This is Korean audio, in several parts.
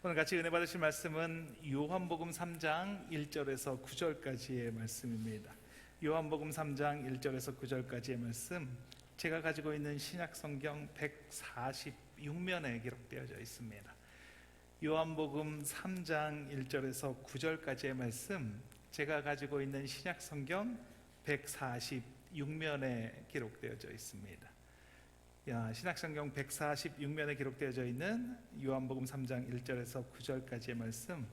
오늘 같이 은혜 받으실 말씀은 요한복음 3장 1절에서 9절까지의 말씀입니다. 요한복음 3장 1절에서 9절까지의 말씀, 제가 가지고 있는 신약성경 146면에 기록되어져 있습니다. 요한복음 3장 1절에서 9절까지의 말씀, 제가 가지고 있는 신약성경 146면에 기록되어져 있습니다. 신약성경 146면에 기록되어져 있는 요한복음 3장 1절에서 9절까지의 말씀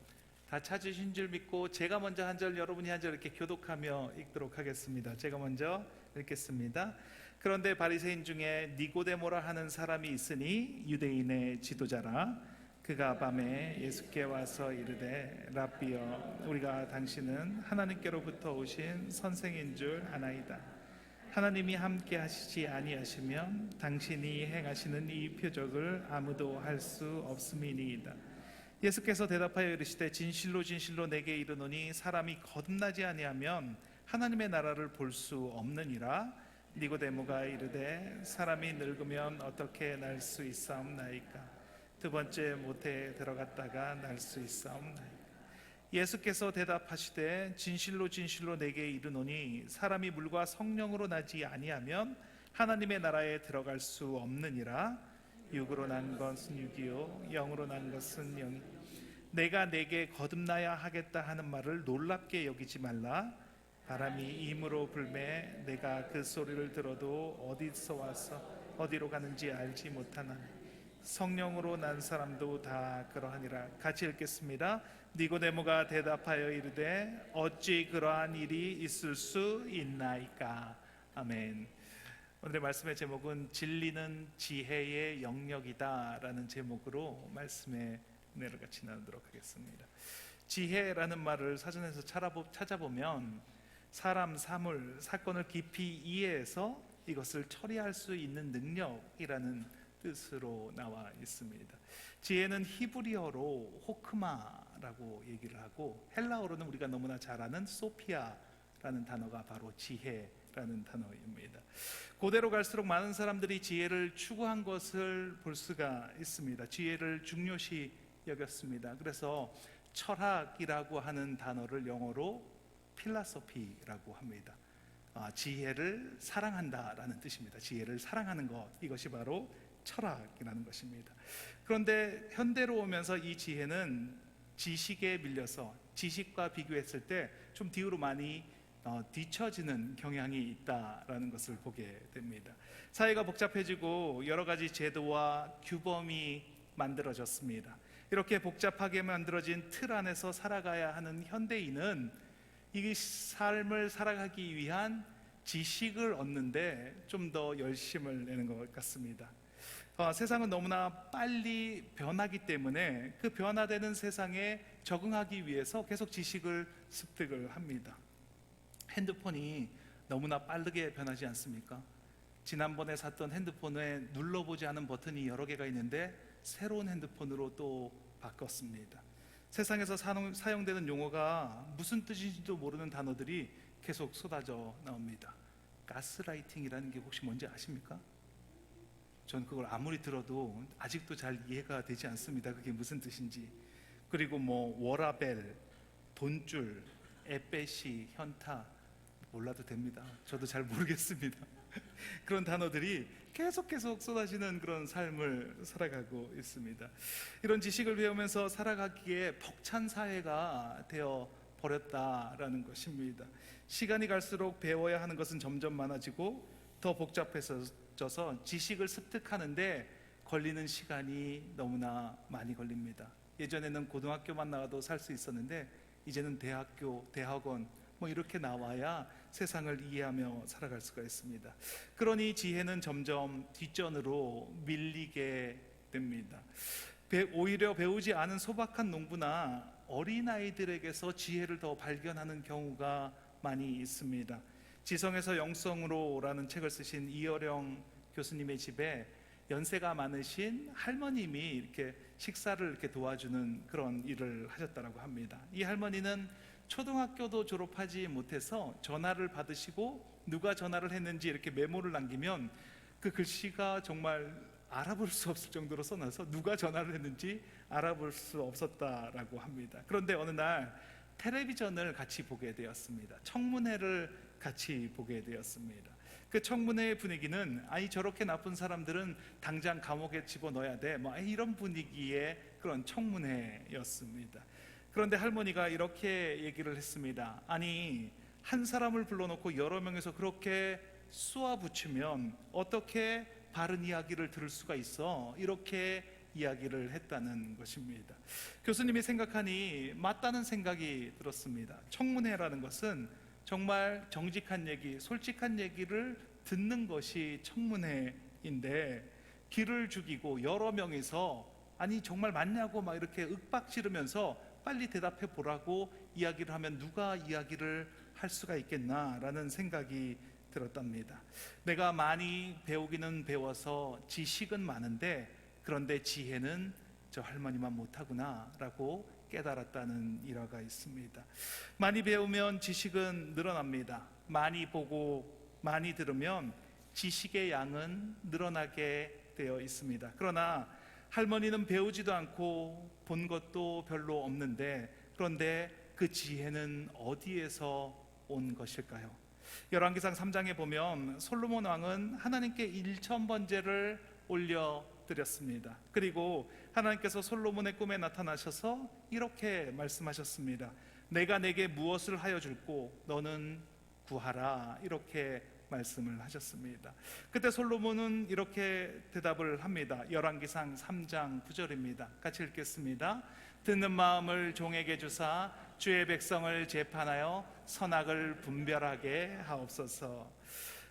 다 찾으신 줄 믿고 제가 먼저 한 절, 여러분이 한 절 이렇게 교독하며 읽도록 하겠습니다. 제가 먼저 읽겠습니다. 그런데 바리새인 중에 니고데모라 하는 사람이 있으니 유대인의 지도자라. 그가 밤에 예수께 와서 이르되 랍비여, 우리가 당신은 하나님께로부터 오신 선생인 줄 아나이다. 하나님이 함께 하시지 아니하시면 당신이 행하시는 이 표적을 아무도 할 수 없음이니이다. 예수께서 대답하여 이르시되 진실로 진실로 내게 이르노니 사람이 거듭나지 아니하면 하나님의 나라를 볼 수 없느니라. 니고데모가 이르되 사람이 늙으면 어떻게 날 수 있사옵나이까? 두 번째 모태에 들어갔다가 날 수 있사옵나이까? 예수께서 대답하시되 진실로 진실로 내게 이르노니 사람이 물과 성령으로 나지 아니하면 하나님의 나라에 들어갈 수 없느니라. 육으로 난 것은 육이요 영으로 난 것은 영이. 내가 내게 거듭나야 하겠다 하는 말을 놀랍게 여기지 말라. 바람이 임으로 불매 내가 그 소리를 들어도 어디서 와서 어디로 가는지 알지 못하나니 성령으로 난 사람도 다 그러하니라. 같이 읽겠습니다. 니고데모가 대답하여 이르되 어찌 그러한 일이 있을 수 있나이까? 아멘. 오늘의 말씀의 제목은 진리는 지혜의 영역이다 라는 제목으로 말씀의 은혜를 같이 나누도록 하겠습니다. 지혜라는 말을 사전에서 찾아보면 사람, 사물, 사건을 깊이 이해해서 이것을 처리할 수 있는 능력이라는 뜻으로 나와 있습니다. 지혜는 히브리어로 호크마라고 얘기를 하고 헬라어로는 우리가 너무나 잘 아는 소피아라는 단어가 바로 지혜라는 단어입니다. 고대로 갈수록 많은 사람들이 지혜를 추구한 것을 볼 수가 있습니다. 지혜를 중요시 여겼습니다. 그래서 철학이라고 하는 단어를 영어로 필라소피라고 합니다. 지혜를 사랑한다라는 뜻입니다. 지혜를 사랑하는 것, 이것이 바로 철학이라는 것입니다. 그런데 현대로 오면서 이 지혜는 지식에 밀려서 지식과 비교했을 때 좀 뒤로 많이 뒤처지는 경향이 있다라는 것을 보게 됩니다. 사회가 복잡해지고 여러 가지 제도와 규범이 만들어졌습니다. 이렇게 복잡하게 만들어진 틀 안에서 살아가야 하는 현대인은 이 삶을 살아가기 위한 지식을 얻는데 좀 더 열심을 내는 것 같습니다. 세상은 너무나 빨리 변하기 때문에 그 변화되는 세상에 적응하기 위해서 계속 지식을 습득을 합니다. 핸드폰이 너무나 빠르게 변하지 않습니까? 지난번에 샀던 핸드폰에 눌러보지 않은 버튼이 여러 개가 있는데 새로운 핸드폰으로 또 바꿨습니다. 세상에서 사용되는 용어가 무슨 뜻인지도 모르는 단어들이 계속 쏟아져 나옵니다. 가스라이팅이라는 게 혹시 뭔지 아십니까? 전 그걸 아무리 들어도 아직도 잘 이해가 되지 않습니다. 그게 무슨 뜻인지. 그리고 워라벨, 돈줄, 에페시, 현타, 몰라도 됩니다. 저도 잘 모르겠습니다. 그런 단어들이 계속 쏟아지는 그런 삶을 살아가고 있습니다. 이런 지식을 배우면서 살아가기에 벅찬 사회가 되어 버렸다라는 것입니다. 시간이 갈수록 배워야 하는 것은 점점 많아지고 더 복잡해져서 지식을 습득하는데 걸리는 시간이 너무나 많이 걸립니다. 예전에는 고등학교만 나와도 살 수 있었는데 이제는 대학교, 대학원 이렇게 나와야 세상을 이해하며 살아갈 수가 있습니다. 그러니 지혜는 점점 뒷전으로 밀리게 됩니다. 오히려 배우지 않은 소박한 농부나 어린아이들에게서 지혜를 더 발견하는 경우가 많이 있습니다. 지성에서 영성으로라는 책을 쓰신 이어령 교수님의 집에 연세가 많으신 할머님이 이렇게 식사를 이렇게 도와주는 그런 일을 하셨다고 합니다. 이 할머니는 초등학교도 졸업하지 못해서 전화를 받으시고 누가 전화를 했는지 이렇게 메모를 남기면 그 글씨가 정말 알아볼 수 없을 정도로 써놔서 누가 전화를 했는지 알아볼 수 없었다라고 합니다. 그런데 어느 날 텔레비전을 같이 보게 되었습니다. 청문회를 같이 보게 되었습니다. 그 청문회의 분위기는 저렇게 나쁜 사람들은 당장 감옥에 집어넣어야 돼, 이런 분위기의 그런 청문회였습니다. 그런데 할머니가 이렇게 얘기를 했습니다. 한 사람을 불러놓고 여러 명에서 그렇게 쏘아붙이면 어떻게 바른 이야기를 들을 수가 있어? 이렇게 이야기를 했다는 것입니다. 교수님이 생각하니 맞다는 생각이 들었습니다. 청문회라는 것은 정말 정직한 얘기, 솔직한 얘기를 듣는 것이 청문회인데, 기를 죽이고 여러 명이서 정말 맞냐고 이렇게 윽박 지르면서 빨리 대답해 보라고 이야기를 하면 누가 이야기를 할 수가 있겠나라는 생각이 들었답니다. 내가 많이 배우기는 배워서 지식은 많은데, 그런데 지혜는 저 할머니만 못하구나 라고 깨달았다는 일화가 있습니다. 많이 배우면 지식은 늘어납니다. 많이 보고 많이 들으면 지식의 양은 늘어나게 되어 있습니다. 그러나 할머니는 배우지도 않고 본 것도 별로 없는데, 그런데 그 지혜는 어디에서 온 것일까요? 열왕기상 3장에 보면 솔로몬 왕은 하나님께 1000번제를 올려드렸습니다. 그리고 하나님께서 솔로몬의 꿈에 나타나셔서 이렇게 말씀하셨습니다. 내가 내게 무엇을 하여 줄고 너는 구하라, 이렇게 말씀을 하셨습니다. 그때 솔로몬은 이렇게 대답을 합니다. 열왕기상 3장 9절입니다. 같이 읽겠습니다. 듣는 마음을 종에게 주사 주의 백성을 재판하여 선악을 분별하게 하옵소서.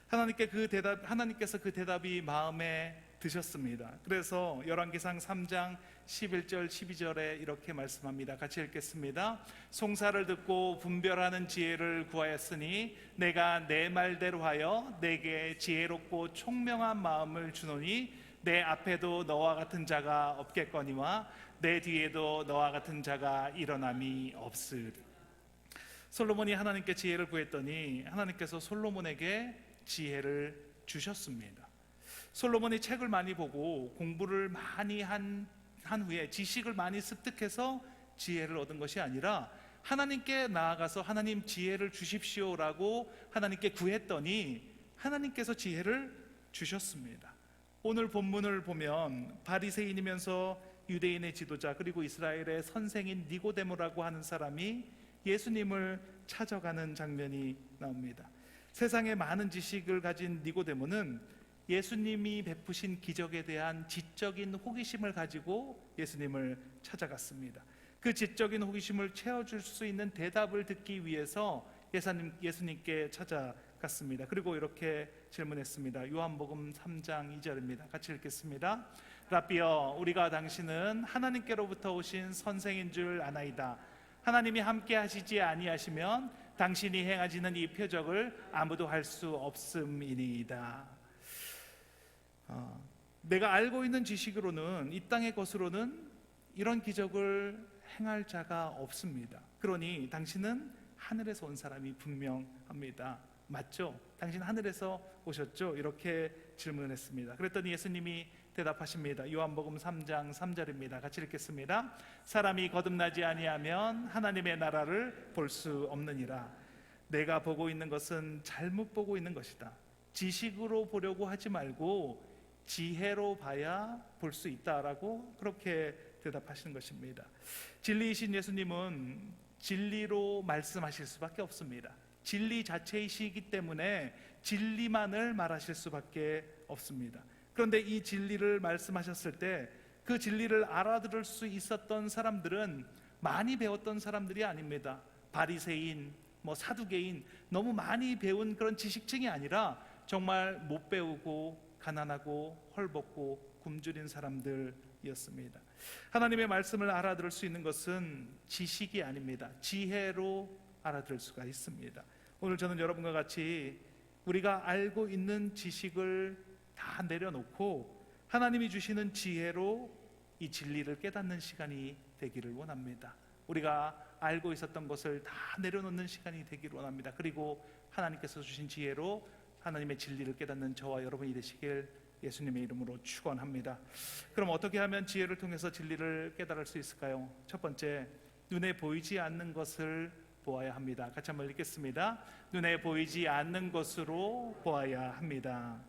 하나님께서 그 대답이 마음에 드셨습니다. 그래서 열왕기상 3장 11절 12절에 이렇게 말씀합니다. 같이 읽겠습니다. 송사를 듣고 분별하는 지혜를 구하였으니 내가 내 말대로 하여 내게 지혜롭고 총명한 마음을 주노니 내 앞에도 너와 같은 자가 없겠거니와 내 뒤에도 너와 같은 자가 일어남이 없으리. 솔로몬이 하나님께 지혜를 구했더니 하나님께서 솔로몬에게 지혜를 주셨습니다. 솔로몬이 책을 많이 보고 공부를 많이 한 후에 지식을 많이 습득해서 지혜를 얻은 것이 아니라 하나님께 나아가서 하나님 지혜를 주십시오라고 하나님께 구했더니 하나님께서 지혜를 주셨습니다. 오늘 본문을 보면 바리새인이면서 유대인의 지도자 그리고 이스라엘의 선생인 니고데모라고 하는 사람이 예수님을 찾아가는 장면이 나옵니다. 세상에 많은 지식을 가진 니고데모는 예수님이 베푸신 기적에 대한 지적인 호기심을 가지고 예수님을 찾아갔습니다. 그 지적인 호기심을 채워줄 수 있는 대답을 듣기 위해서 예수님께 찾아갔습니다. 그리고 이렇게 질문했습니다. 요한복음 3장 2절입니다. 같이 읽겠습니다. 라비여, 우리가 당신은 하나님께로부터 오신 선생인 줄 아나이다. 하나님이 함께 하시지 아니하시면 당신이 행하시는 이 표적을 아무도 할 수 없음이니이다. 내가 알고 있는 지식으로는, 이 땅의 것으로는 이런 기적을 행할 자가 없습니다. 그러니 당신은 하늘에서 온 사람이 분명합니다. 맞죠? 당신 하늘에서 오셨죠? 이렇게 질문했습니다. 그랬더니 예수님이 대답하십니다. 요한복음 3장 3절입니다. 같이 읽겠습니다. 사람이 거듭나지 아니하면 하나님의 나라를 볼 수 없느니라. 내가 보고 있는 것은 잘못 보고 있는 것이다. 지식으로 보려고 하지 말고 지혜로 봐야 볼 수 있다라고 그렇게 대답하시는 것입니다. 진리이신 예수님은 진리로 말씀하실 수밖에 없습니다. 진리 자체이시기 때문에 진리만을 말하실 수밖에 없습니다. 그런데 이 진리를 말씀하셨을 때 그 진리를 알아들을 수 있었던 사람들은 많이 배웠던 사람들이 아닙니다. 바리새인, 사두개인, 너무 많이 배운 그런 지식층이 아니라 정말 못 배우고 가난하고 헐벗고 굶주린 사람들이었습니다. 하나님의 말씀을 알아들을 수 있는 것은 지식이 아닙니다. 지혜로 알아들을 수가 있습니다. 오늘 저는 여러분과 같이 우리가 알고 있는 지식을 다 내려놓고 하나님이 주시는 지혜로 이 진리를 깨닫는 시간이 되기를 원합니다. 우리가 알고 있었던 것을 다 내려놓는 시간이 되기를 원합니다. 그리고 하나님께서 주신 지혜로 하나님의 진리를 깨닫는 저와 여러분이 되시길 예수님의 이름으로 축원합니다. 그럼 어떻게 하면 지혜를 통해서 진리를 깨달을 수 있을까요? 첫 번째, 눈에 보이지 않는 것을 보아야 합니다. 같이 한번 읽겠습니다. 눈에 보이지 않는 것으로 보아야 합니다.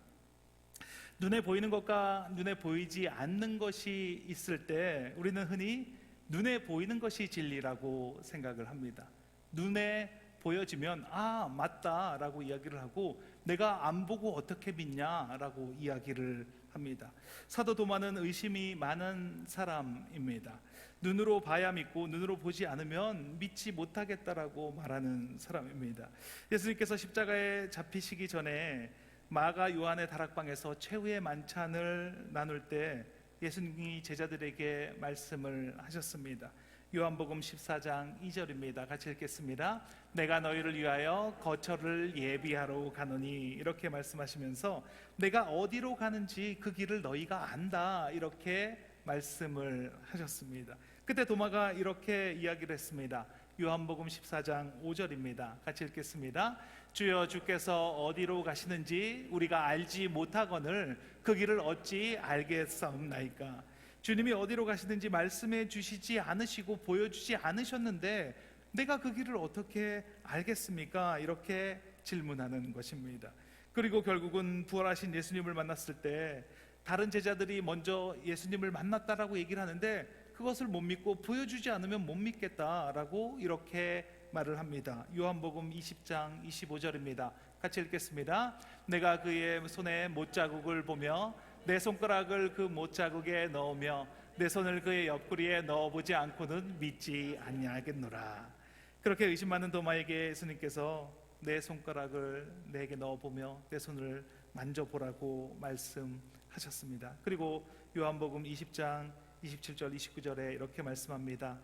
눈에 보이는 것과 눈에 보이지 않는 것이 있을 때 우리는 흔히 눈에 보이는 것이 진리라고 생각을 합니다. 눈에 보여지면 아 맞다라고 이야기를 하고, 내가 안 보고 어떻게 믿냐라고 이야기를 합니다. 사도 도마는 의심이 많은 사람입니다. 눈으로 봐야 믿고 눈으로 보지 않으면 믿지 못하겠다라고 말하는 사람입니다. 예수님께서 십자가에 잡히시기 전에 마가 요한의 다락방에서 최후의 만찬을 나눌 때 예수님이 제자들에게 말씀을 하셨습니다. 요한복음 14장 2절입니다. 같이 읽겠습니다. 내가 너희를 위하여 거처를 예비하러 가노니, 이렇게 말씀하시면서 내가 어디로 가는지 그 길을 너희가 안다, 이렇게 말씀을 하셨습니다. 그때 도마가 이렇게 이야기를 했습니다. 요한복음 14장 5절입니다. 같이 읽겠습니다. 주여, 주께서 어디로 가시는지 우리가 알지 못하거늘 그 길을 어찌 알겠사옵나이까. 주님이 어디로 가시는지 말씀해 주시지 않으시고 보여주지 않으셨는데 내가 그 길을 어떻게 알겠습니까? 이렇게 질문하는 것입니다. 그리고 결국은 부활하신 예수님을 만났을 때 다른 제자들이 먼저 예수님을 만났다라고 얘기를 하는데 그것을 못 믿고 보여주지 않으면 못 믿겠다라고 이렇게 말을 합니다. 요한복음 20장 25절입니다. 같이 읽겠습니다. 내가 그의 손에 못자국을 보며 내 손가락을 그 못자국에 넣으며 내 손을 그의 옆구리에 넣어보지 않고는 믿지 아니하겠노라. 그렇게 의심 많은 도마에게 예수님께서 내 손가락을 내게 넣어보며 내 손을 만져보라고 말씀하셨습니다. 그리고 요한복음 20장 27절 29절에 이렇게 말씀합니다.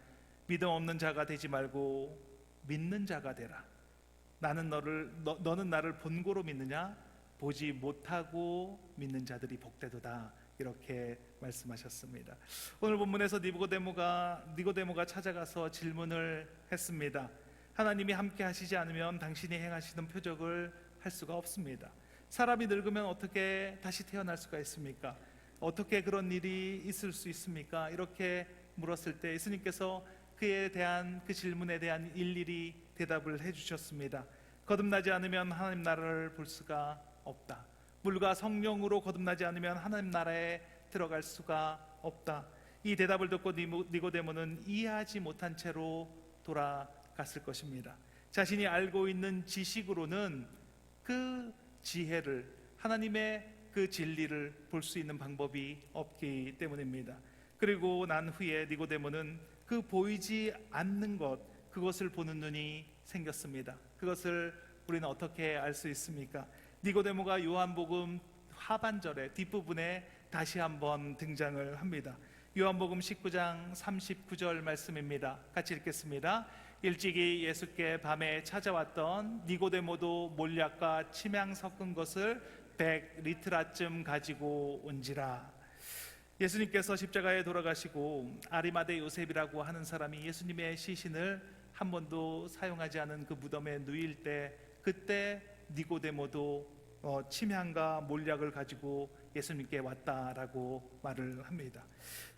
믿음 없는 자가 되지 말고 믿는 자가 되라. 너는 나를 본고로 믿느냐? 보지 못하고 믿는 자들이 복되도다, 이렇게 말씀하셨습니다. 오늘 본문에서 니고데모가 찾아가서 질문을 했습니다. 하나님이 함께 하시지 않으면 당신이 행하시는 표적을 할 수가 없습니다. 사람이 늙으면 어떻게 다시 태어날 수가 있습니까? 어떻게 그런 일이 있을 수 있습니까? 이렇게 물었을 때 예수님께서 그에 대한 그 질문에 대한 일일이 대답을 해주셨습니다. 거듭나지 않으면 하나님 나라를 볼 수가 없다. 물과 성령으로 거듭나지 않으면 하나님 나라에 들어갈 수가 없다. 이 대답을 듣고 니고데모는 이해하지 못한 채로 돌아갔을 것입니다. 자신이 알고 있는 지식으로는 그 지혜를, 하나님의 그 진리를 볼 수 있는 방법이 없기 때문입니다. 그리고 난 후에 니고데모는 그 보이지 않는 것, 그것을 보는 눈이 생겼습니다. 그것을 우리는 어떻게 알 수 있습니까? 니고데모가 요한복음 하반절에 뒷부분에 다시 한번 등장을 합니다. 요한복음 19장 39절 말씀입니다. 같이 읽겠습니다. 일찍이 예수께 밤에 찾아왔던 니고데모도 몰약과 침향 섞은 것을 100리트라쯤 가지고 온지라. 예수님께서 십자가에 돌아가시고 아리마대 요셉이라고 하는 사람이 예수님의 시신을 한 번도 사용하지 않은 그 무덤에 누일 때, 그때 니고데모도 침향과 몰약을 가지고 예수님께 왔다라고 말을 합니다.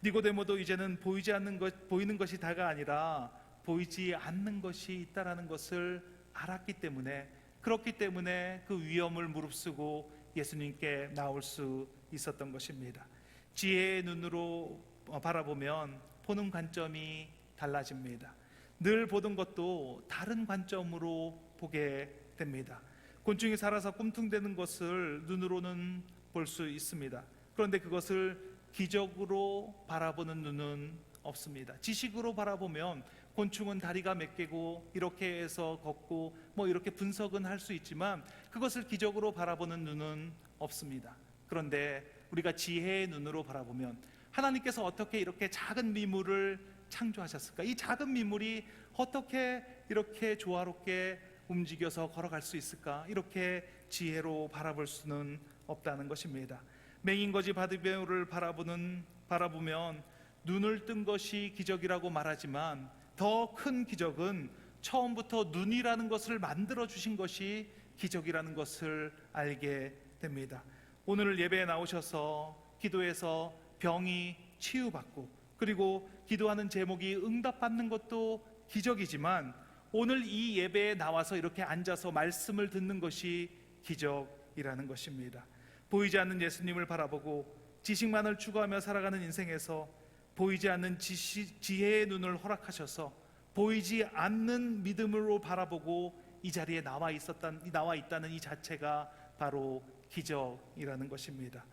니고데모도 이제는 보이는 것이 다가 아니라 보이지 않는 것이 있다라는 것을 알았기 때문에, 그렇기 때문에 그 위험을 무릅쓰고 예수님께 나올 수 있었던 것입니다. 지혜의 눈으로 바라보면 보는 관점이 달라집니다. 늘 보던 것도 다른 관점으로 보게 됩니다. 곤충이 살아서 꿈틀대는 것을 눈으로는 볼 수 있습니다. 그런데 그것을 기적으로 바라보는 눈은 없습니다. 지식으로 바라보면 곤충은 다리가 몇 개고 이렇게 해서 걷고 이렇게 분석은 할 수 있지만 그것을 기적으로 바라보는 눈은 없습니다. 그런데 우리가 지혜의 눈으로 바라보면 하나님께서 어떻게 이렇게 작은 미물을 창조하셨을까? 이 작은 미물이 어떻게 이렇게 조화롭게 움직여서 걸어갈 수 있을까? 이렇게 지혜로 바라볼 수는 없다는 것입니다. 맹인거지 바디메오를 바라보면 눈을 뜬 것이 기적이라고 말하지만 더 큰 기적은 처음부터 눈이라는 것을 만들어 주신 것이 기적이라는 것을 알게 됩니다. 오늘 예배에 나오셔서 기도해서 병이 치유받고, 그리고 기도하는 제목이 응답받는 것도 기적이지만, 오늘 이 예배에 나와서 이렇게 앉아서 말씀을 듣는 것이 기적이라는 것입니다. 보이지 않는 예수님을 바라보고 지식만을 추구하며 살아가는 인생에서 보이지 않는 지혜의 눈을 허락하셔서 보이지 않는 믿음으로 바라보고 이 자리에 나와 있다는 이 자체가 바로 기적이라는 것입니다.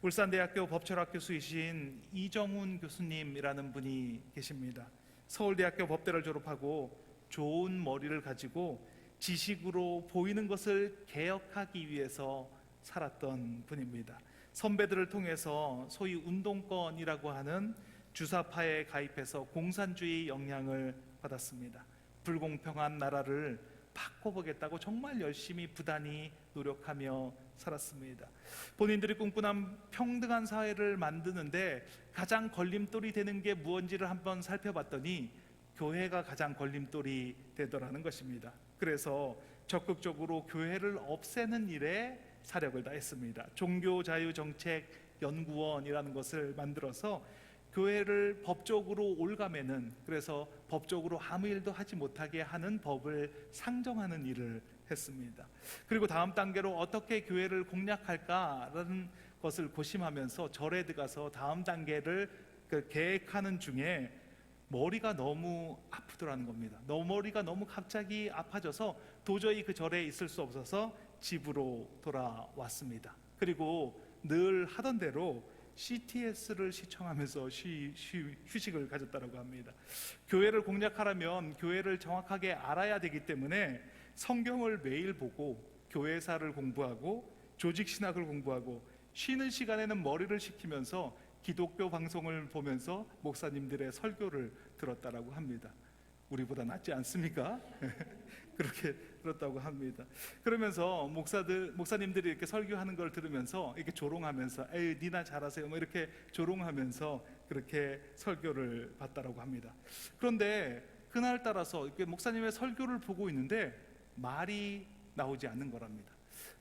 울산대학교 법철학 교수이신 이정훈 교수님이라는 분이 계십니다. 서울대학교 법대를 졸업하고 좋은 머리를 가지고 지식으로 보이는 것을 개혁하기 위해서 살았던 분입니다. 선배들을 통해서 소위 운동권이라고 하는 주사파에 가입해서 공산주의 영향을 받았습니다. 불공평한 나라를 바꿔보겠다고 정말 열심히 부단히 노력하며 살았습니다. 본인들이 꿈꾸는 평등한 사회를 만드는데 가장 걸림돌이 되는 게 무엇인지를 한번 살펴봤더니 교회가 가장 걸림돌이 되더라는 것입니다. 그래서 적극적으로 교회를 없애는 일에 사력을 다했습니다. 종교자유정책연구원이라는 것을 만들어서 교회를 법적으로 올가매는, 그래서 법적으로 아무 일도 하지 못하게 하는 법을 상정하는 일을 했습니다. 그리고 다음 단계로 어떻게 교회를 공략할까라는 것을 고심하면서 절에 들어가서 다음 단계를 계획하는 중에 머리가 너무 아프더라는 겁니다. 머리가 너무 갑자기 아파져서 도저히 그 절에 있을 수 없어서 집으로 돌아왔습니다. 그리고 늘 하던 대로 CTS를 시청하면서 휴식을 가졌다고 합니다. 교회를 공략하려면 교회를 정확하게 알아야 되기 때문에 성경을 매일 보고 교회사를 공부하고 조직신학을 공부하고 쉬는 시간에는 머리를 식히면서 기독교 방송을 보면서 목사님들의 설교를 들었다고 합니다. 우리보다 낫지 않습니까? 그렇게 들었다고 합니다. 그러면서 목사님들이 이렇게 설교하는 걸 들으면서 이렇게 조롱하면서 에이 니나 잘하세요 뭐 이렇게 조롱하면서 그렇게 설교를 받다라고 합니다. 그런데 그날 따라서 이렇게 목사님의 설교를 보고 있는데 말이 나오지 않는 거랍니다.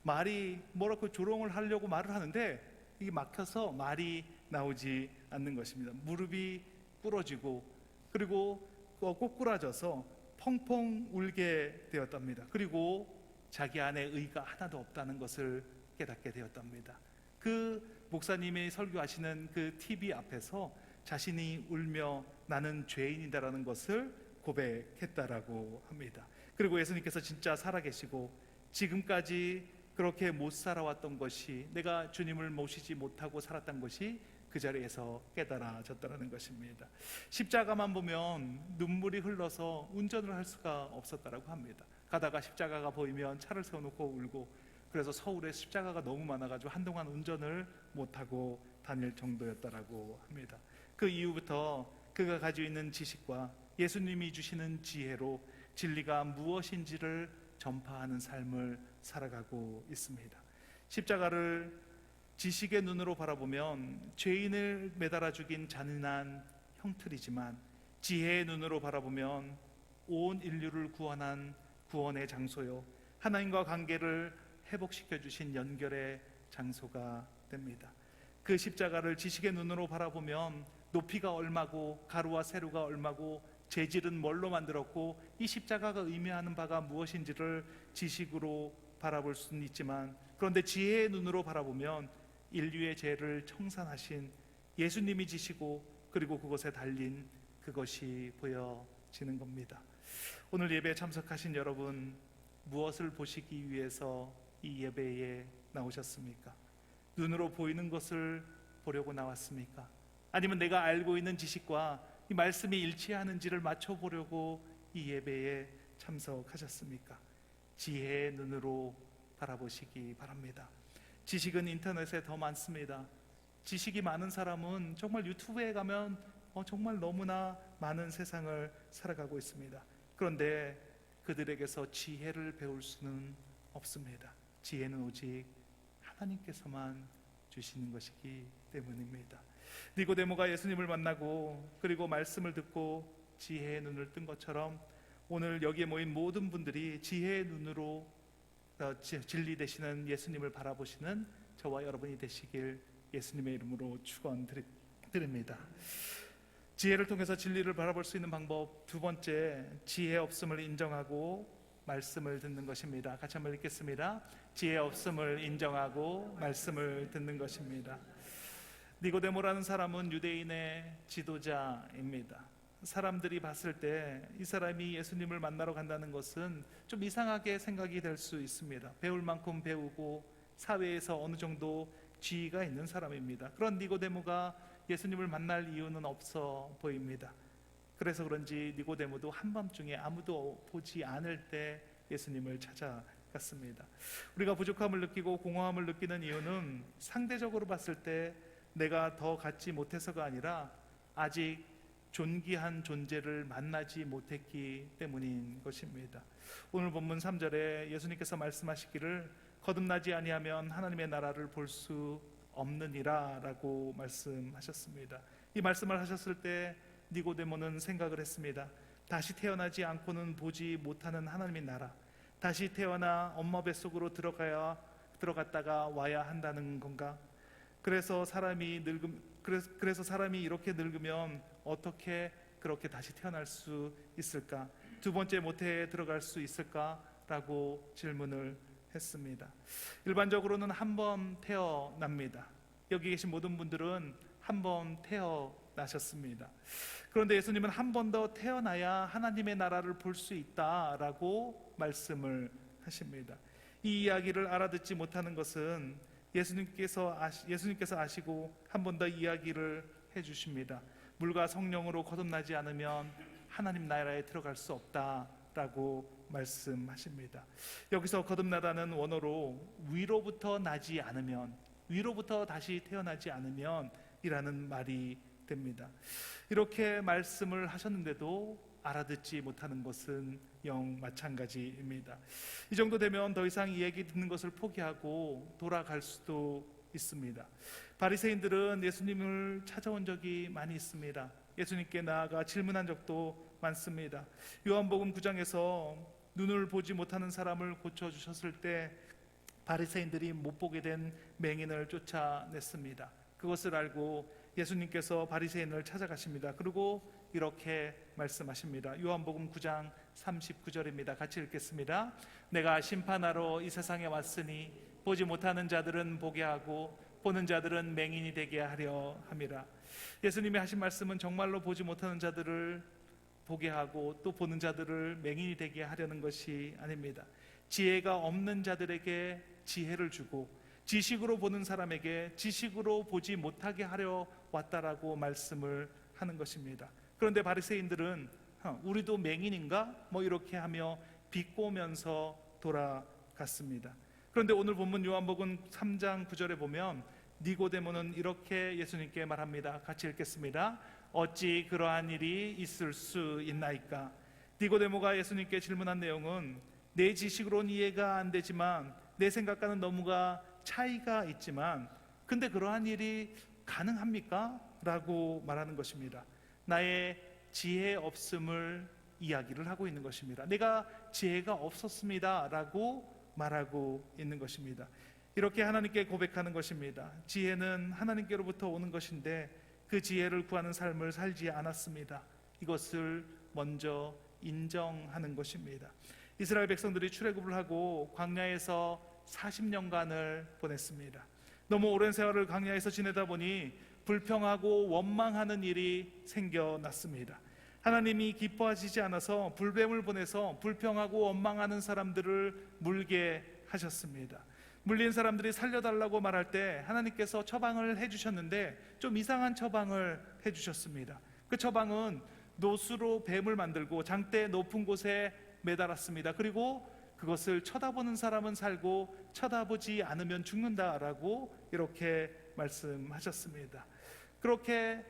말이 뭐라고 조롱을 하려고 말을 하는데 이게 막혀서 말이 나오지 않는 것입니다. 무릎이 부러지고 그리고 꼬꾸라져서 펑펑 울게 되었답니다. 그리고 자기 안에 의가 하나도 없다는 것을 깨닫게 되었답니다. 그 목사님이 설교하시는 그 TV 앞에서 자신이 울며 나는 죄인이다라는 것을 고백했다라고 합니다. 그리고 예수님께서 진짜 살아계시고 지금까지 그렇게 못 살아왔던 것이, 내가 주님을 모시지 못하고 살았던 것이 그 자리에서 깨달아졌다는 것입니다. 십자가만 보면 눈물이 흘러서 운전을 할 수가 없었다고 합니다. 가다가 십자가가 보이면 차를 세워놓고 울고, 그래서 서울에 십자가가 너무 많아가지고 한동안 운전을 못하고 다닐 정도였다고 합니다. 그 이후부터 그가 가지고 있는 지식과 예수님이 주시는 지혜로 진리가 무엇인지를 전파하는 삶을 살아가고 있습니다. 십자가를 지식의 눈으로 바라보면 죄인을 매달아 죽인 잔인한 형틀이지만, 지혜의 눈으로 바라보면 온 인류를 구원한 구원의 장소요, 하나님과 관계를 회복시켜 주신 연결의 장소가 됩니다. 그 십자가를 지식의 눈으로 바라보면 높이가 얼마고 가루와 세로가 얼마고 재질은 뭘로 만들었고 이 십자가가 의미하는 바가 무엇인지를 지식으로 바라볼 수는 있지만, 그런데 지혜의 눈으로 바라보면 인류의 죄를 청산하신 예수님이 지시고 그리고 그것에 달린 그것이 보여지는 겁니다. 오늘 예배에 참석하신 여러분, 무엇을 보시기 위해서 이 예배에 나오셨습니까? 눈으로 보이는 것을 보려고 나왔습니까? 아니면 내가 알고 있는 지식과 이 말씀이 일치하는지를 맞춰보려고 이 예배에 참석하셨습니까? 지혜의 눈으로 바라보시기 바랍니다. 지식은 인터넷에 더 많습니다. 지식이 많은 사람은 정말 유튜브에 가면 정말 너무나 많은 세상을 살아가고 있습니다. 그런데 그들에게서 지혜를 배울 수는 없습니다. 지혜는 오직 하나님께서만 주시는 것이기 때문입니다. 니고데모가 예수님을 만나고 그리고 말씀을 듣고 지혜의 눈을 뜬 것처럼 오늘 여기에 모인 모든 분들이 지혜의 눈으로 진리 되시는 예수님을 바라보시는 저와 여러분이 되시길 예수님의 이름으로 축원드립니다. 지혜를 통해서 진리를 바라볼 수 있는 방법, 두 번째, 지혜 없음을 인정하고 말씀을 듣는 것입니다. 같이 한번 읽겠습니다. 지혜 없음을 인정하고 말씀을 듣는 것입니다. 니고데모라는 사람은 유대인의 지도자입니다. 사람들이 봤을 때 이 사람이 예수님을 만나러 간다는 것은 좀 이상하게 생각이 될 수 있습니다. 배울 만큼 배우고 사회에서 어느 정도 지위가 있는 사람입니다. 그런 니고데모가 예수님을 만날 이유는 없어 보입니다. 그래서 그런지 니고데모도 한밤중에 아무도 보지 않을 때 예수님을 찾아갔습니다. 우리가 부족함을 느끼고 공허함을 느끼는 이유는 상대적으로 봤을 때 내가 더 갖지 못해서가 아니라 아직 존귀한 존재를 만나지 못했기 때문인 것입니다. 오늘 본문 3절에 예수님께서 말씀하시기를 거듭나지 아니하면 하나님의 나라를 볼 수 없느니라 라고 말씀하셨습니다. 이 말씀을 하셨을 때 니고데모는 생각을 했습니다. 다시 태어나지 않고는 보지 못하는 하나님의 나라, 다시 태어나 엄마 뱃속으로 들어갔다가 와야 한다는 건가? 그래서 사람이 이렇게 늙으면 어떻게 그렇게 다시 태어날 수 있을까? 두 번째 모태에 들어갈 수 있을까? 라고 질문을 했습니다. 일반적으로는 한 번 태어납니다. 여기 계신 모든 분들은 한 번 태어나셨습니다. 그런데 예수님은 한 번 더 태어나야 하나님의 나라를 볼 수 있다라고 말씀을 하십니다. 이 이야기를 알아듣지 못하는 것은 예수님께서 아시고 한 번 더 이야기를 해주십니다. 물과 성령으로 거듭나지 않으면 하나님 나라에 들어갈 수 없다라고 말씀하십니다. 여기서 거듭나다는 원어로 위로부터 나지 않으면, 위로부터 다시 태어나지 않으면 이라는 말이 됩니다. 이렇게 말씀을 하셨는데도 알아듣지 못하는 것은 영 마찬가지입니다. 이 정도 되면 더 이상 이 얘기 듣는 것을 포기하고 돌아갈 수도 있습니다. 바리새인들은 예수님을 찾아온 적이 많이 있습니다. 예수님께 나아가 질문한 적도 많습니다. 요한복음 9장에서 눈을 보지 못하는 사람을 고쳐주셨을 때 바리새인들이 못 보게 된 맹인을 쫓아냈습니다. 그것을 알고 예수님께서 바리새인을 찾아가십니다. 그리고 이렇게 말씀하십니다. 요한복음 9장 39절입니다. 같이 읽겠습니다. 내가 심판하러 이 세상에 왔으니 보지 못하는 자들은 보게 하고 보는 자들은 맹인이 되게 하려 함이라. 예수님이 하신 말씀은 정말로 보지 못하는 자들을 보게 하고 또 보는 자들을 맹인이 되게 하려는 것이 아닙니다. 지혜가 없는 자들에게 지혜를 주고 지식으로 보는 사람에게 지식으로 보지 못하게 하려 왔다라고 말씀을 하는 것입니다. 그런데 바리새인들은 우리도 맹인인가? 이렇게 하며 비꼬면서 돌아갔습니다. 그런데 오늘 본문 요한복음 3장 9절에 보면 니고데모는 이렇게 예수님께 말합니다. 같이 읽겠습니다. 어찌 그러한 일이 있을 수 있나이까? 니고데모가 예수님께 질문한 내용은 내 지식으로는 이해가 안 되지만 내 생각과는 너무가 차이가 있지만 근데 그러한 일이 가능합니까? 라고 말하는 것입니다. 나의 지혜 없음을 이야기를 하고 있는 것입니다. 내가 지혜가 없었습니다 라고 말하고 있는 것입니다. 이렇게 하나님께 고백하는 것입니다. 지혜는 하나님께로부터 오는 것인데 그 지혜를 구하는 삶을 살지 않았습니다. 이것을 먼저 인정하는 것입니다. 이스라엘 백성들이 출애굽을 하고 광야에서 40년간을 보냈습니다. 너무 오랜 세월을 광야에서 지내다 보니 불평하고 원망하는 일이 생겨났습니다. 하나님이 기뻐하시지 않아서 불뱀을 보내서 불평하고 원망하는 사람들을 물게 하셨습니다. 물린 사람들이 살려달라고 말할 때 하나님께서 처방을 해주셨는데 좀 이상한 처방을 해주셨습니다. 그 처방은 노수로 뱀을 만들고 장대 높은 곳에 매달았습니다. 그리고 그것을 쳐다보는 사람은 살고 쳐다보지 않으면 죽는다라고 이렇게 말씀하셨습니다. 그렇게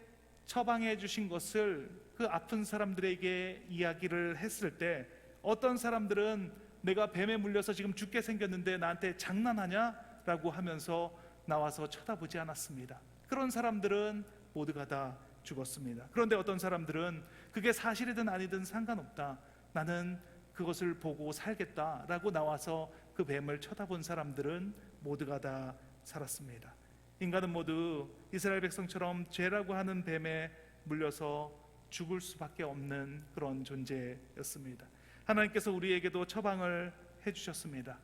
처방해 주신 것을 그 아픈 사람들에게 이야기를 했을 때 어떤 사람들은 내가 뱀에 물려서 지금 죽게 생겼는데 나한테 장난하냐? 라고 하면서 나와서 쳐다보지 않았습니다. 그런 사람들은 모두가 다 죽었습니다. 그런데 어떤 사람들은 그게 사실이든 아니든 상관없다. 나는 그것을 보고 살겠다라고 나와서 그 뱀을 쳐다본 사람들은 모두가 다 살았습니다. 인간은 모두 이스라엘 백성처럼 죄라고 하는 뱀에 물려서 죽을 수밖에 없는 그런 존재였습니다. 하나님께서 우리에게도 처방을 해주셨습니다.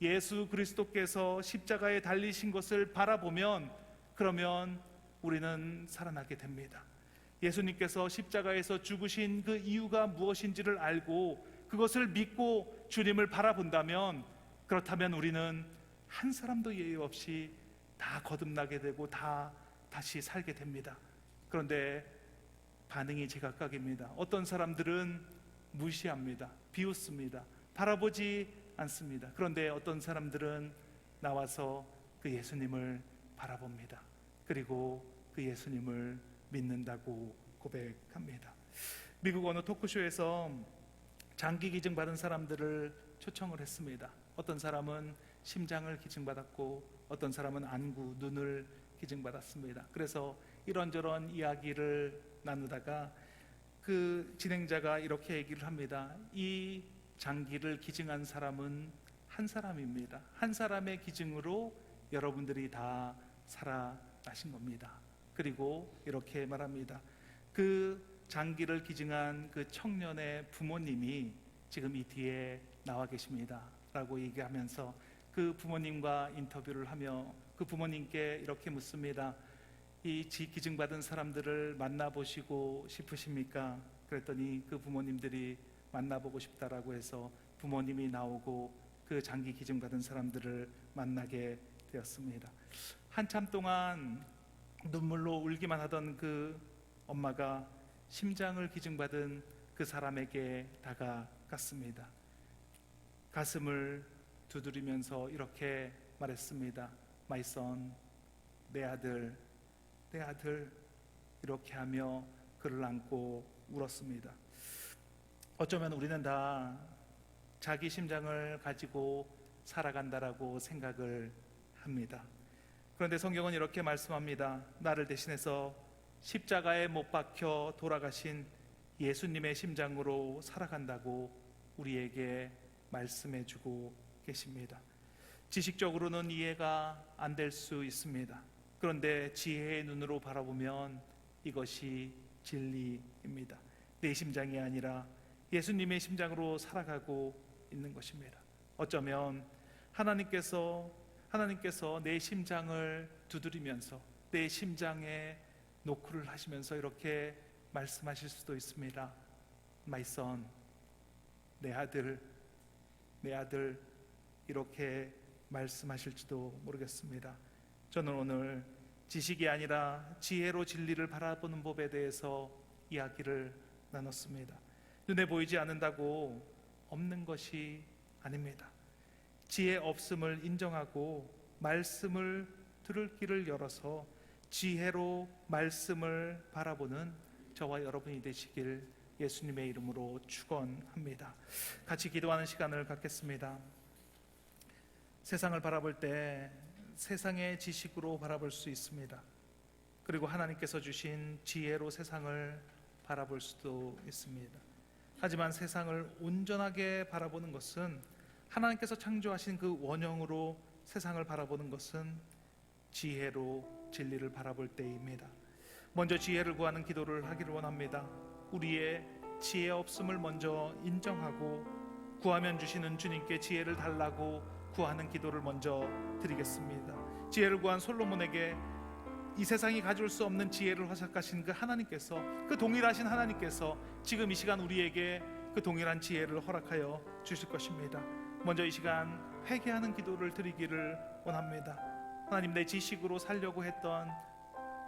예수 그리스도께서 십자가에 달리신 것을 바라보면 그러면 우리는 살아나게 됩니다. 예수님께서 십자가에서 죽으신 그 이유가 무엇인지를 알고 그것을 믿고 주님을 바라본다면, 그렇다면 우리는 한 사람도 예외 없이 다 거듭나게 되고 다시 살게 됩니다. 그런데 반응이 제각각입니다. 어떤 사람들은 무시합니다. 비웃습니다. 바라보지 않습니다. 그런데 어떤 사람들은 나와서 그 예수님을 바라봅니다. 그리고 그 예수님을 믿는다고 고백합니다. 미국 어느 토크쇼에서 장기 기증 받은 사람들을 초청을 했습니다. 어떤 사람은 심장을 기증받았고 어떤 사람은 안구, 눈을 기증받았습니다. 그래서 이런저런 이야기를 나누다가 그 진행자가 이렇게 얘기를 합니다. 이 장기를 기증한 사람은 한 사람입니다. 한 사람의 기증으로 여러분들이 다 살아나신 겁니다. 그리고 이렇게 말합니다. 그 장기를 기증한 그 청년의 부모님이 지금 이 뒤에 나와 계십니다 라고 얘기하면서 그 부모님과 인터뷰를 하며 그 부모님께 이렇게 묻습니다. 이 기증받은 사람들을 만나보시고 싶으십니까? 그랬더니 그 부모님들이 만나보고 싶다라고 해서 부모님이 나오고 그 장기 기증받은 사람들을 만나게 되었습니다. 한참 동안 눈물로 울기만 하던 그 엄마가 심장을 기증받은 그 사람에게 다가갔습니다. 가슴을 두드리면서 이렇게 말했습니다. My son, 내 아들, 내 아들, 이렇게 하며 그를 안고 울었습니다. 어쩌면 우리는 다 자기 심장을 가지고 살아간다라고 생각을 합니다. 그런데 성경은 이렇게 말씀합니다. 나를 대신해서 십자가에 못 박혀 돌아가신 예수님의 심장으로 살아간다고 우리에게 말씀해주고 계십니다. 지식적으로는 이해가 안 될 수 있습니다. 그런데 지혜의 눈으로 바라보면 이것이 진리입니다. 내 심장이 아니라 예수님의 심장으로 살아가고 있는 것입니다. 어쩌면 하나님께서 내 심장을 두드리면서 내 심장에 노크를 하시면서 이렇게 말씀하실 수도 있습니다. My son, 내 아들, 내 아들, 이렇게 말씀하실지도 모르겠습니다. 저는 오늘 지식이 아니라 지혜로 진리를 바라보는 법에 대해서 이야기를 나눴습니다. 눈에 보이지 않는다고 없는 것이 아닙니다. 지혜 없음을 인정하고 말씀을 들을 길을 열어서 지혜로 말씀을 바라보는 저와 여러분이 되시길 예수님의 이름으로 축원합니다. 같이 기도하는 시간을 갖겠습니다. 세상을 바라볼 때 세상의 지식으로 바라볼 수 있습니다. 그리고 하나님께서 주신 지혜로 세상을 바라볼 수도 있습니다. 하지만 세상을 온전하게 바라보는 것은, 하나님께서 창조하신 그 원형으로 세상을 바라보는 것은 지혜로 진리를 바라볼 때입니다. 먼저 지혜를 구하는 기도를 하기를 원합니다. 우리의 지혜 없음을 먼저 인정하고 구하면 주시는 주님께 지혜를 달라고 구하는 기도를 먼저 드리겠습니다. 지혜를 구한 솔로몬에게 이 세상이 가져올 수 없는 지혜를 허락하신 그 하나님께서, 그 동일하신 하나님께서 지금 이 시간 우리에게 그 동일한 지혜를 허락하여 주실 것입니다. 먼저 이 시간 회개하는 기도를 드리기를 원합니다. 하나님, 내 지식으로 살려고 했던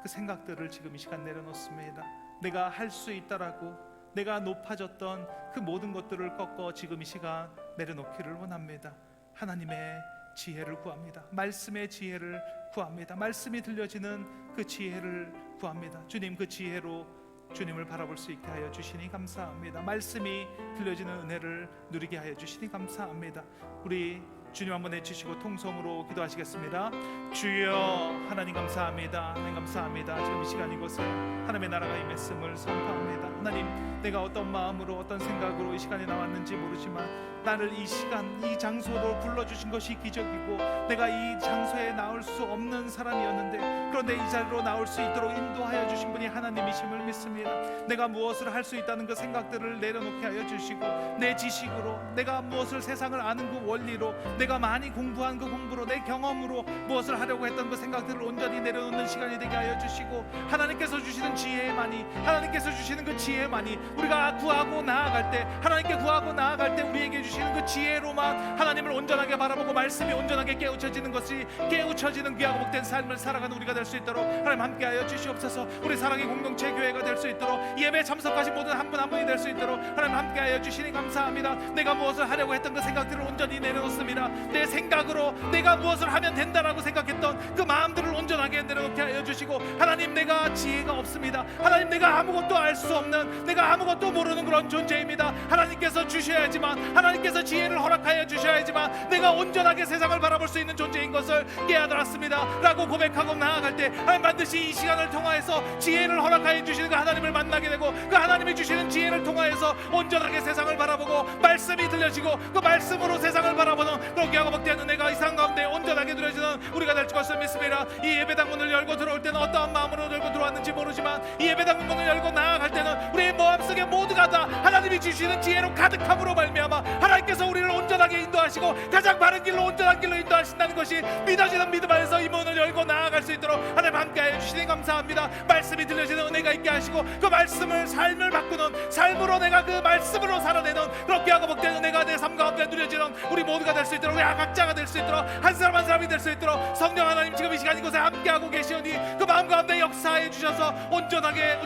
그 생각들을 지금 이 시간 내려놓습니다. 내가 할 수 있다라고, 내가 높아졌던 그 모든 것들을 꺾어 지금 이 시간 내려놓기를 원합니다. 하나님의 지혜를 구합니다. 말씀의 지혜를 구합니다. 말씀이 들려지는 그 지혜를 구합니다. 주님, 그 지혜로 주님을 바라볼 수 있게 하여 주시니 감사합니다. 말씀이 들려지는 은혜를 누리게 하여 주시니 감사합니다. 우리 주님 한번 외치시고 통성으로 기도하시겠습니다. 주여 하나님 감사합니다. 하나님 감사합니다. 지금 이 시간 이곳에 하나님의 나라가 임했음을 선포합니다. 하나님, 내가 어떤 마음으로 어떤 생각으로 이 시간에 나왔는지 모르지만 나를 이 시간 이 장소로 불러주신 것이 기적이고 내가 이 장소에 나올 수 없는 사람이었는데 그런데 이 자리로 나올 수 있도록 인도하여 주신 분이 하나님이심을 믿습니다. 내가 무엇을 할 수 있다는 그 생각들을 내려놓게 하여 주시고 내 지식으로, 내가 무엇을 세상을 아는 그 원리로, 내가 많이 공부한 그 공부로, 내 경험으로 무엇을 하려고 했던 그 생각들을 온전히 내려놓는 시간이 되게 하여 주시고 하나님께서 주시는 지혜만이, 하나님께서 주시는 그 지혜만이 우리가 구하고 나아갈 때, 하나님께 구하고 나아갈 때 우리에게 주시는 그 지혜로만 하나님을 온전하게 바라보고 말씀이 온전하게 깨우쳐지는 것이, 깨우쳐지는 귀하고 복된 삶을 살아가는 우리가 될 수 있도록 하나님 함께하여 주시옵소서. 우리 사랑의 공동체 교회가 될 수 있도록, 이 예배에 참석하신 모든 한 분 한 분이 될 수 있도록 하나님 함께하여 주시니 감사합니다. 내가 무엇을 하려고 했던 그 생각들을 온전히 내려놓습니다. 내 생각으로 내가 무엇을 하면 된다라고 생각했던 그 마음들을 온전하게 내려놓게 하여 주시고, 하나님, 내가 지혜가 없습니다. 하나님, 내가 아무것도 알 수 없는, 내가 아무것도 모르는 그런 존재입니다. 하나님께서 주셔야지만, 하나님께서 지혜를 허락하여 주셔야지만 내가 온전하게 세상을 바라볼 수 있는 존재인 것을 깨달았습니다 라고 고백하고 나아갈 때 하나님 반드시 이 시간을 통하여서 지혜를 허락하여 주시는 그 하나님을 만나게 되고, 그 하나님이 주시는 지혜를 통하여서 온전하게 세상을 바라보고 말씀이 들려지고 그 말씀으로 세상을 바라보는 그렇게 하고 복되는 은혜가 이 상 가운데 온전하게 누려지는 우리가 될 것을 믿습니다. 이 예배당 문을 열고 들어올 때는 어떠한 마음으로 열고 들어왔는지 모르지만 이 예배당 문을 열고 나아갈 때는 우리의 마음속에 모두가 다 하나님이 주시는 지혜로 가득함으로 말미암아 하나님께서 우리를 온전하게 인도하시고 가장 바른 길로, 온전한 길로 인도하신다는 것이 믿어지는 믿음 안에서 이 문을 열고 나아갈 수 있도록 하나님 함께하여 주시니 감사합니다. 말씀이 들려지는 은혜가 있게 하시고 그 말씀을 삶을 바꾸는, 삶으로 내가 그 말씀으로 살아내는 그렇게 하고 복된 은혜가 내 삶 가운데 누려지는 우리 모두가 될 수 있도록, 우리 각자가 될 수 있도록, 한 사람 한 사람이 될 수 있도록 성령 하나님 지금 이 시간 이곳에 함께하고 계시오니 그 마음 가운데 역사해 주셔서 온전하게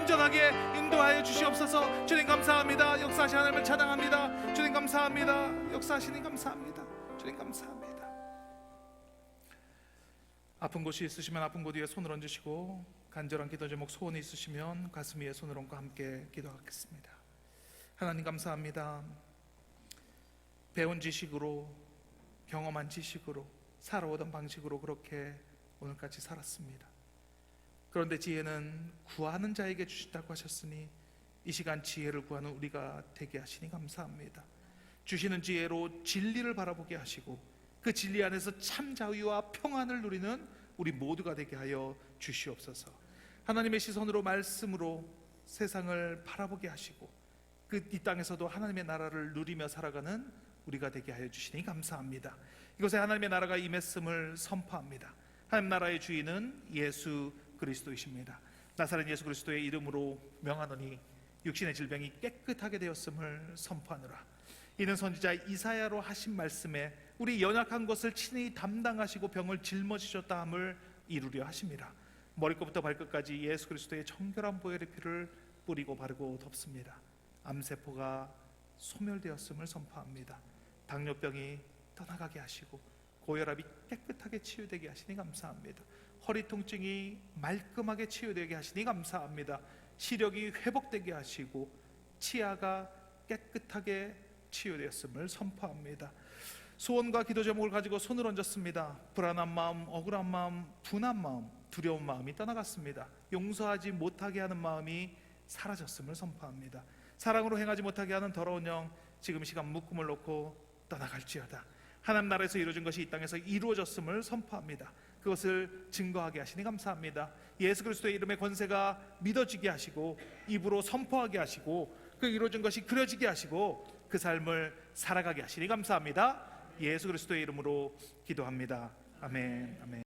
인도하여 주시옵소서. 주님 감사합니다. 역사하신 하나님을 찬양합니다. 주님 감사합니다. 역사하시니 감사합니다. 주님 감사합니다. 아픈 곳이 있으시면 아픈 곳 위에 손을 얹으시고, 간절한 기도 제목 소원이 있으시면 가슴 위에 손을 얹고 함께 기도하겠습니다. 하나님 감사합니다. 배운 지식으로, 경험한 지식으로, 살아오던 방식으로 그렇게 오늘까지 살았습니다. 그런데 지혜는 구하는 자에게 주신다고 하셨으니 이 시간 지혜를 구하는 우리가 되게 하시니 감사합니다. 주시는 지혜로 진리를 바라보게 하시고 그 진리 안에서 참 자유와 평안을 누리는 우리 모두가 되게 하여 주시옵소서. 하나님의 시선으로, 말씀으로 세상을 바라보게 하시고 그 이 땅에서도 하나님의 나라를 누리며 살아가는 우리가 되게 하여 주시니 감사합니다. 이곳에 하나님의 나라가 임했음을 선포합니다. 하나님 나라의 주인은 예수 그리스도이십니다. 나사렛 예수 그리스도의 이름으로 명하노니 육신의 질병이 깨끗하게 되었음을 선포하노라. 이는 선지자 이사야로 하신 말씀에 우리 연약한 것을 친히 담당하시고 병을 짊어지셨다 함을 이루려 하심이라. 머리끝부터 발끝까지 예수 그리스도의 정결한 보혈의 피를 뿌리고 바르고 덮습니다. 암세포가 소멸되었음을 선포합니다. 당뇨병이 떠나가게 하시고 고혈압이 깨끗하게 치유되게 하시니 감사합니다. 허리 통증이 말끔하게 치유되게 하시니 감사합니다. 시력이 회복되게 하시고 치아가 깨끗하게 치유되었음을 선포합니다. 소원과 기도 제목을 가지고 손을 얹었습니다. 불안한 마음, 억울한 마음, 분한 마음, 두려운 마음이 떠나갔습니다. 용서하지 못하게 하는 마음이 사라졌음을 선포합니다. 사랑으로 행하지 못하게 하는 더러운 영, 지금 이 시간 묶음을 놓고 떠나갈지어다. 하나님 나라에서 이루어진 것이 이 땅에서 이루어졌음을 선포합니다. 그것을 증거하게 하시니 감사합니다. 예수 그리스도의 이름의 권세가 믿어지게 하시고 입으로 선포하게 하시고 그 이루어진 것이 그려지게 하시고 그 삶을 살아가게 하시니 감사합니다. 예수 그리스도의 이름으로 기도합니다. 아멘. 아멘.